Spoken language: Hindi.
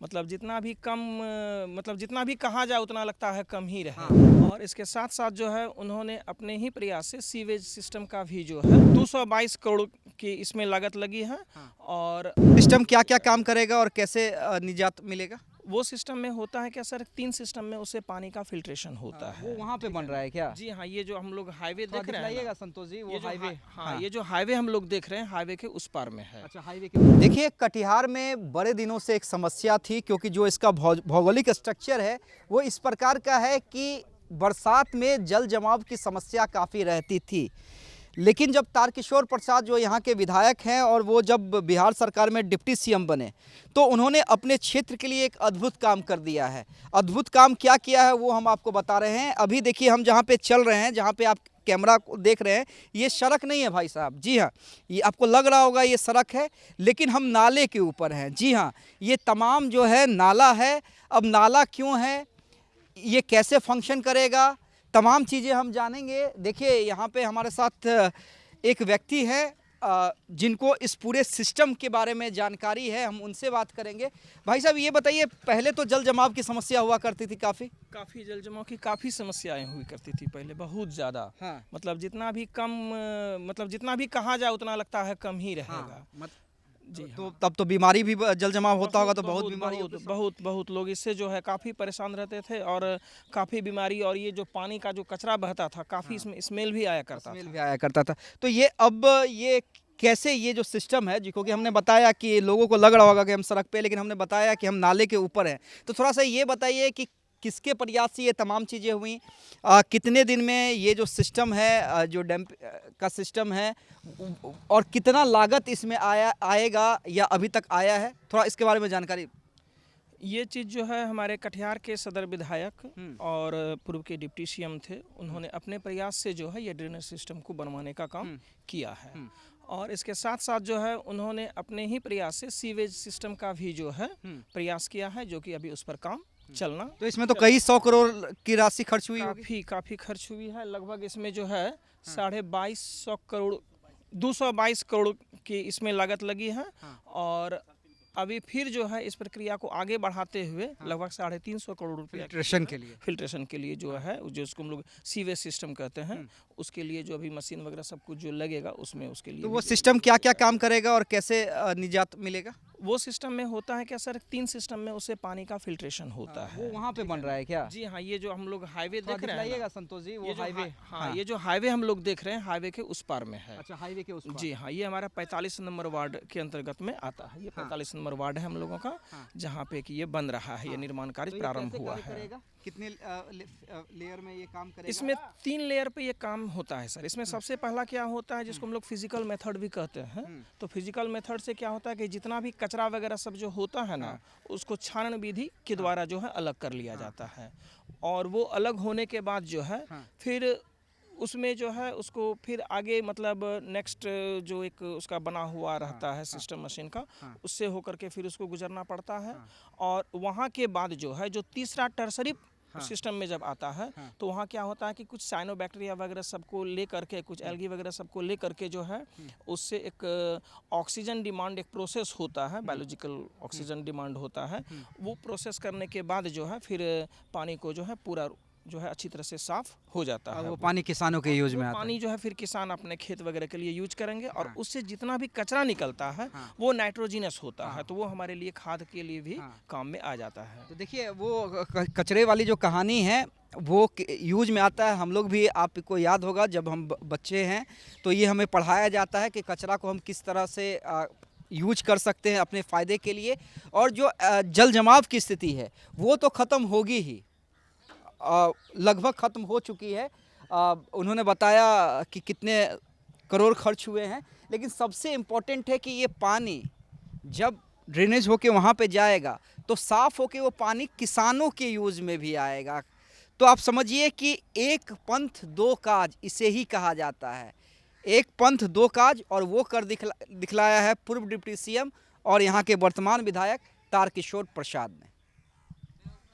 मतलब जितना भी कम मतलब जितना भी कहा जाए उतना लगता है कम ही रहे। हाँ। और इसके साथ साथ जो है उन्होंने अपने ही प्रयास से सीवेज सिस्टम का भी जो है 222 करोड़ की इसमें लागत लगी है। हाँ। और सिस्टम क्या क्या काम करेगा और कैसे निजात मिलेगा? वो सिस्टम में होता है क्या सर, 3 सिस्टम में उससे पानी का फिल्ट्रेशन होता है। वो वहाँ पे बन रहा है क्या? जी हाँ, ये जो हम लोग हाईवे थोड़ा देख रहे हैं दिखलाइएगा ना, संतोष जी, ये वो जो हाईवे। हाँ, ये जो हाईवे हम लोग देख रहे हैं, हाईवे के उस पार में है। अच्छा, हाईवे के देखिए, कटिहार में बड़े दिनों से एक समस्या थी, क्योंकि जो इसका भौगोलिक स्ट्रक्चर है वो इस प्रकार का है कि बरसात में जल जमाव की समस्या काफ़ी रहती थी। लेकिन जब तारकिशोर प्रसाद जो यहाँ के विधायक हैं और वो जब बिहार सरकार में डिप्टी सीएम बने, तो उन्होंने अपने क्षेत्र के लिए एक अद्भुत काम कर दिया है। अद्भुत काम क्या किया है वो हम आपको बता रहे हैं। अभी देखिए, हम जहाँ पे चल रहे हैं, जहाँ पे आप कैमरा को देख रहे हैं, ये सड़क नहीं है भाई साहब। जी हाँ, ये आपको लग रहा होगा ये सड़क है, लेकिन हम नाले के ऊपर हैं। जी हाँ, ये तमाम जो है नाला है। अब नाला क्यों है, ये कैसे फंक्शन करेगा, तमाम चीज़ें हम जानेंगे। देखिए, यहाँ पे हमारे साथ एक व्यक्ति है जिनको इस पूरे सिस्टम के बारे में जानकारी है, हम उनसे बात करेंगे। भाई साहब, ये बताइए, पहले तो जल जमाव की समस्या हुआ करती थी काफ़ी जल जमाव की काफ़ी समस्याएं हुई करती थी पहले, बहुत ज़्यादा। हाँ। मतलब जितना भी कम मतलब जितना भी कहा जाए उतना लगता है कम ही रहेगा। हाँ, जी तो हाँ। तब तो बीमारी भी जल जमाव होता होगा, तो बहुत बीमारी बहुत बहुत बहुत लोग इससे जो है काफ़ी परेशान रहते थे, और काफ़ी बीमारी, और ये जो पानी का जो कचरा बहता था, काफ़ी इसमें स्मेल भी आया करता स्मेल था। भी आया करता था। तो ये अब ये कैसे, ये जो सिस्टम है, जिसको कि हमने बताया कि लोगों को लग रहा होगा कि हम सड़क पे, लेकिन हमने बताया कि हम नाले के ऊपर हैं। तो थोड़ा सा ये बताइए कि किसके प्रयास से ये तमाम चीज़ें हुई, कितने दिन में ये जो सिस्टम है, जो डैम का सिस्टम है, और कितना लागत इसमें आएगा या अभी तक आया है, थोड़ा इसके बारे में जानकारी। ये चीज़ जो है हमारे कटिहार के सदर विधायक और पूर्व के डिप्टी सीएम थे, उन्होंने अपने प्रयास से जो है ये ड्रेनेज सिस्टम को बनवाने का काम किया है। और इसके साथ साथ जो है उन्होंने अपने ही प्रयास से सीवेज सिस्टम का भी जो है प्रयास किया है, जो कि अभी उस पर काम चलना। तो इसमें तो कई 100 करोड़ की राशि खर्च हुई होगी। काफ़ी खर्च हुई है। लगभग इसमें जो है 2250 करोड़ 222 करोड़ की इसमें लागत लगी है। और अभी फिर जो है इस प्रक्रिया को आगे बढ़ाते हुए लगभग 350 करोड़ रुपया फिल्ट्रेशन के लिए जो है, जिसको हम लोग सीवेज सिस्टम कहते हैं, उसके लिए जो अभी मशीन वगैरह सब कुछ जो लगेगा उसमें, उसके लिए। तो वो सिस्टम क्या क्या काम करेगा और कैसे निजात मिलेगा? वो सिस्टम में होता है क्या सर, 3 सिस्टम में उससे पानी का फिल्ट्रेशन होता है। वो वहाँ पे बन रहा है क्या? जी हाँ, ये जो हम लोग हाईवे देख रहे हैं ना, संतोष जी, वो हाईवे। हाँ, ये जो हाईवे हम लोग देख रहे हैं, हाईवे के उस पार में है। अच्छा, हाईवे के उस पार। जी हाँ, ये हमारा 45 नंबर वार्ड के अंतर्गत में आता है। ये 45 नंबर वार्ड है हम लोगों का, जहाँ पे कि ये बन रहा है, ये निर्माण कार्य प्रारंभ हुआ है। कितने लेयर में ये काम करेगा? इसमें 3 लेयर पे ये काम होता है सर। इसमें सबसे पहला क्या होता है, जिसको हम लोग फिजिकल मेथड भी कहते हैं। तो फिजिकल मेथड से क्या होता है कि जितना भी कचरा वगैरह सब जो होता है ना, उसको छानन विधि के द्वारा जो है अलग कर लिया जाता है। और वो अलग होने के बाद जो है फिर उसमें जो है उसको फिर आगे मतलब नेक्स्ट जो एक उसका बना हुआ रहता है सिस्टम मशीन का, उससे होकर के फिर उसको गुजरना पड़ता है। और वहाँ के बाद जो है जो तीसरा टर्सरी सिस्टम में जब आता है, तो वहाँ क्या होता है कि कुछ साइनोबैक्टीरिया वगैरह सबको ले करके, कुछ एल्गी वगैरह सबको ले करके जो है उससे एक ऑक्सीजन डिमांड एक प्रोसेस होता है, बायोलॉजिकल ऑक्सीजन डिमांड होता है। वो प्रोसेस करने के बाद जो है फिर पानी को जो है पूरा जो है अच्छी तरह से साफ हो जाता है। वो पानी किसानों के यूज में आता है। पानी जो है फिर किसान अपने खेत वगैरह के लिए यूज करेंगे, और उससे जितना भी कचरा निकलता है वो नाइट्रोजिनस होता है, तो वो हमारे लिए खाद के लिए भी काम में आ जाता है। तो देखिए, वो कचरे वाली जो कहानी है वो यूज में आता है। हम लोग भी, आपको याद होगा जब हम बच्चे हैं तो ये हमें पढ़ाया जाता है कि कचरा को हम किस तरह से यूज कर सकते हैं अपने फ़ायदे के लिए। और जो जल जमाव की स्थिति है वो तो ख़त्म होगी ही, लगभग ख़त्म हो चुकी है। उन्होंने बताया कि कितने करोड़ खर्च हुए हैं, लेकिन सबसे इम्पोर्टेंट है कि ये पानी जब ड्रेनेज होके वहाँ पे जाएगा तो साफ़ होके वो पानी किसानों के यूज़ में भी आएगा। तो आप समझिए कि एक पंथ दो काज इसे ही कहा जाता है। एक पंथ दो काज, और वो कर दिखलाया है पूर्व डिप्टी सीएम और यहाँ के वर्तमान विधायक तारकिशोर प्रसाद ने।